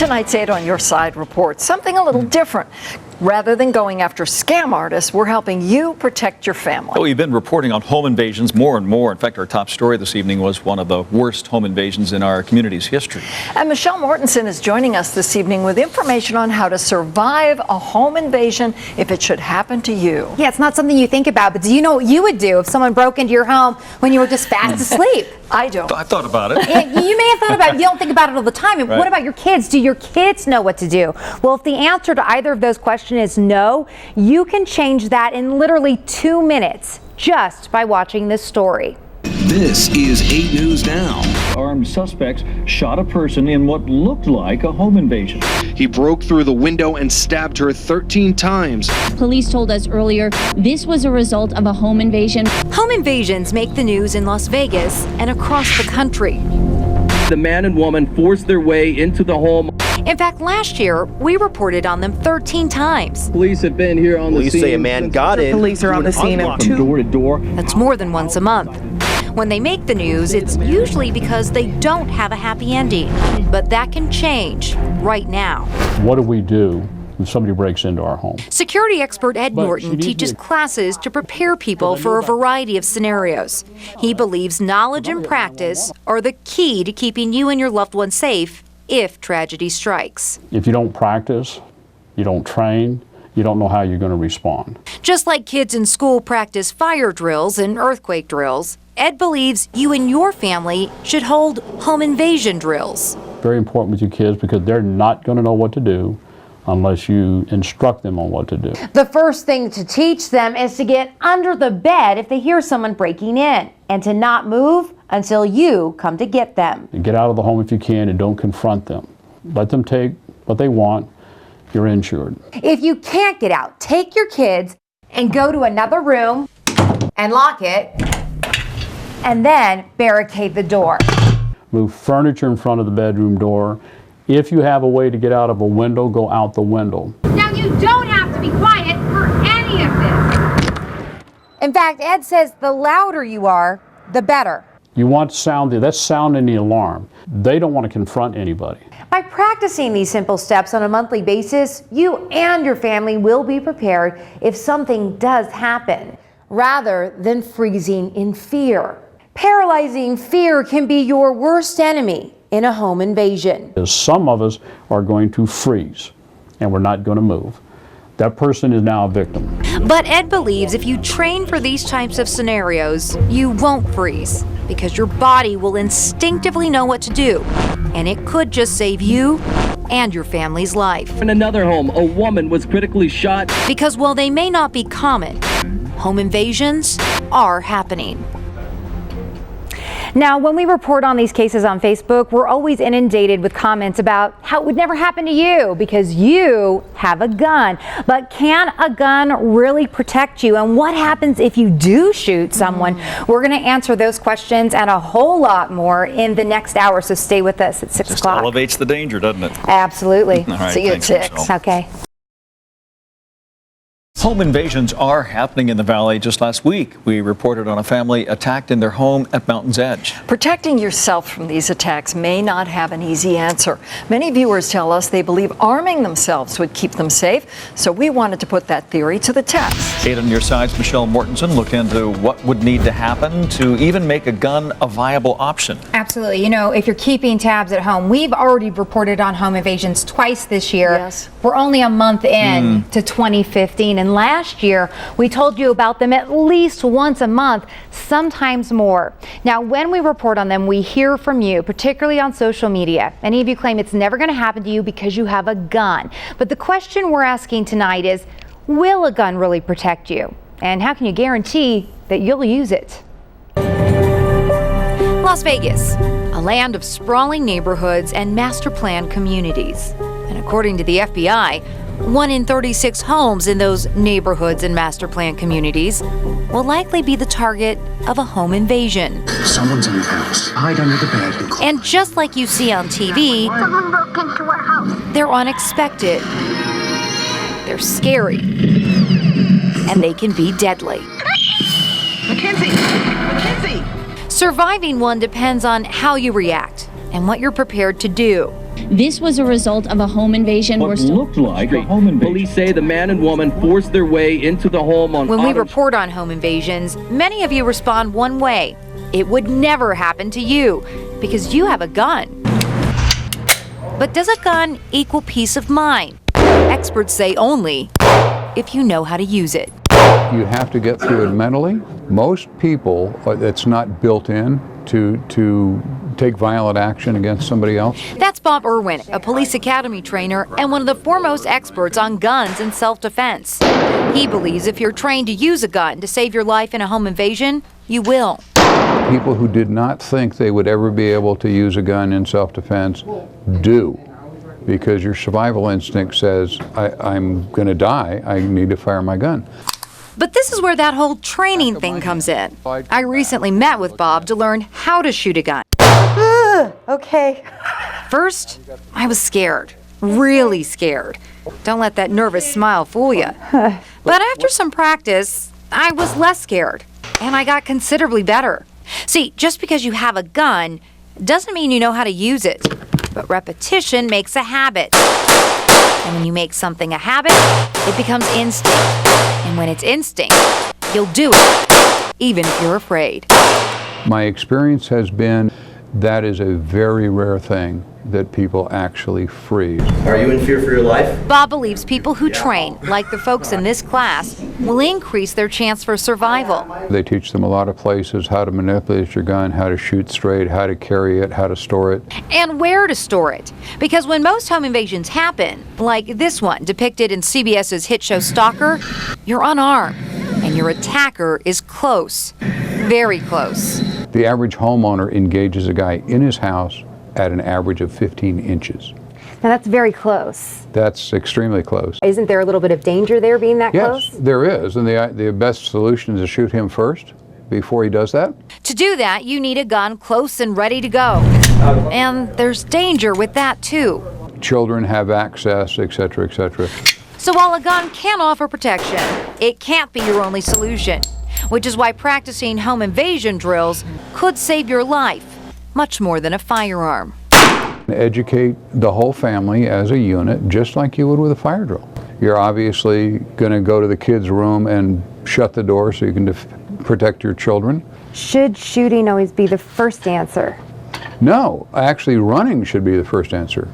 Tonight's 8 on Your Side report something a little different. Rather than going after scam artists, we're helping you protect your family. We've been reporting on home invasions more and more. In fact, our top story this evening was one of the worst home invasions in our community's history. And Michelle Mortensen is joining us this evening with information on how to survive a home invasion if it should happen to you. Yeah, it's not something you think about, but do you know what you would do if someone broke into your home when you were just fast asleep? I don't. I've thought about it. You may have thought about it. You don't think about it all the time. And Right. What about your kids? Do your kids know what to do? Well, if the answer to either of those questions is no, you can change that in literally 2 minutes just by watching this story. This is 8 News Now. Armed suspects shot a person in what looked like a home invasion. He broke through the window and stabbed her 13 times. Police told us earlier this was a result of a home invasion. Home invasions make the news in Las Vegas and across the country. The man and woman forced their way into the home. In fact, last year, we reported on them 13 times. Police have been here on the scene. Police say a man got in. Police are on the scene of From door to door. That's more than once a month. When they make the news, it's usually because they don't have a happy ending. But that can change right now. What do we do when somebody breaks into our home? Security expert Ed But she Norton needs teaches to- classes to prepare people for a variety of scenarios. He believes knowledge and practice are the key to keeping you and your loved ones safe if tragedy strikes. If you don't practice, you don't train, you don't know how you're going to respond. Just like kids in school practice fire drills and earthquake drills, Ed believes you and your family should hold home invasion drills. Very important with your kids because they're not going to know what to do unless you instruct them on what to do. The first thing to teach them is to get under the bed if they hear someone breaking in, and to not move until you come to get them. Get out of the home if you can and don't confront them. Let them take what they want. You're insured. If you can't get out, take your kids and go to another room and lock it, and then barricade the door. Move furniture in front of the bedroom door. If you have a way to get out of a window, go out the window. Now you don't have to be quiet for any of this. In fact, Ed says the louder you are, the better. You want sound, that's sounding the alarm. They don't want to confront anybody. By practicing these simple steps on a monthly basis, you and your family will be prepared if something does happen, rather than freezing in fear. Paralyzing fear can be your worst enemy in a home invasion. Because some of us are going to freeze and we're not going to move. That person is now a victim. But Ed believes if you train for these types of scenarios, you won't freeze because your body will instinctively know what to do. And it could just save you and your family's life. In another home, a woman was critically shot. Because while they may not be common, home invasions are happening. Now, when we report on these cases on Facebook, we're always inundated with comments about how it would never happen to you because you have a gun. But can a gun really protect you? And what happens if you do shoot someone? We're going to answer those questions and a whole lot more in the next hour. So stay with us at 6 Just o'clock. elevates the danger, doesn't it? Absolutely. All right, See you at thanks, 6. Michelle. Okay. Home invasions are happening in the Valley. Just last week, we reported on a family attacked in their home at Mountain's Edge. Protecting yourself from these attacks may not have an easy answer. Many viewers tell us they believe arming themselves would keep them safe, so we wanted to put that theory to the test. 8 on Your Side's Michelle Mortensen looked into what would need to happen to even make a gun a viable option. Absolutely. You know, if you're keeping tabs at home, we've already reported on home invasions twice this year. Yes. We're only a month in to 2015, and last year we told you about them at least once a month, sometimes more. Now, when we report on them, we hear from you, particularly on social media. Many of you claim it's never going to happen to you because you have a gun. But the question we're asking tonight is, will a gun really protect you? And how can you guarantee that you'll use it? Las Vegas, a land of sprawling neighborhoods and master plan communities. And according to the FBI, 1 in 36 homes in those neighborhoods and master plan communities will likely be the target of a home invasion. Someone's in the house. Hide under the bed. And just like you see on TV, Someone broke into our house. they're unexpected, they're scary, and they can be deadly. Mackenzie! Mackenzie! Surviving one depends on how you react and what you're prepared to do. This was a result of a home invasion. What looked like a home invasion. Police say the man and woman forced their way into the home on When we Autumn report on home invasions, many of you respond one way. It would never happen to you because you have a gun. But does a gun equal peace of mind? Experts say only if you know how to use it. You have to get through it mentally. Most people, it's not built in to take violent action against somebody else. That's Bob Irwin, a police academy trainer and one of the foremost experts on guns and self-defense. He believes if you're trained to use a gun to save your life in a home invasion, you will. People who did not think they would ever be able to use a gun in self-defense do, because your survival instinct says, I'm going to die, I need to fire my gun. But this is where that whole training thing comes in. I recently met with Bob to learn how to shoot a gun. Okay. First, I was scared, really scared. Don't let that nervous smile fool you. But after some practice, I was less scared, and I got considerably better. See, just because you have a gun doesn't mean you know how to use it, but repetition makes a habit. And when you make something a habit, it becomes instinct. And when it's instinct, you'll do it, even if you're afraid. My experience has been that is a very rare thing that people actually freeze. Are you in fear for your life? Bob believes people who train, like the folks in this class, will increase their chance for survival. They teach them a lot of places how to manipulate your gun, how to shoot straight, how to carry it, how to store it. And where to store it. Because when most home invasions happen, like this one depicted in CBS's hit show Stalker, you're unarmed and your attacker is close, very close. The average homeowner engages a guy in his house at an average of 15 inches. Now that's very close. That's extremely close. Isn't there a little bit of danger there being that close? Yes, there is, and the best solution is to shoot him first before he does that. To do that, you need a gun close and ready to go. And there's danger with that too. Children have access, etc., etc. So while a gun can offer protection, it can't be your only solution, which is why practicing home invasion drills could save your life, much more than a firearm. Educate the whole family as a unit, just like you would with a fire drill. You're obviously going to go to the kids' room and shut the door so you can protect your children. Should shooting always be the first answer? No, actually running should be the first answer.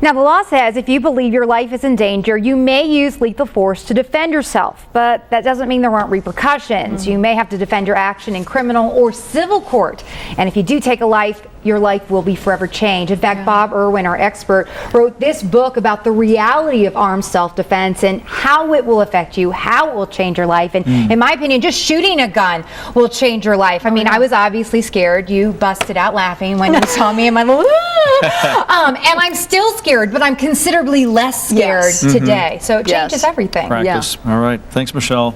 Now, the law says if you believe your life is in danger, you may use lethal force to defend yourself, but that doesn't mean there aren't repercussions. You may have to defend your action in criminal or civil court, and if you do take a life, your life will be forever changed. In fact, Bob Irwin, our expert, wrote this book about the reality of armed self-defense and how it will affect you, how it will change your life. And in my opinion, just shooting a gun will change your life. I mean, I was obviously scared. You busted out laughing when you saw me in my little, and I'm still scared, but I'm considerably less scared today. So it changes everything. Practice. All right. Thanks, Michelle.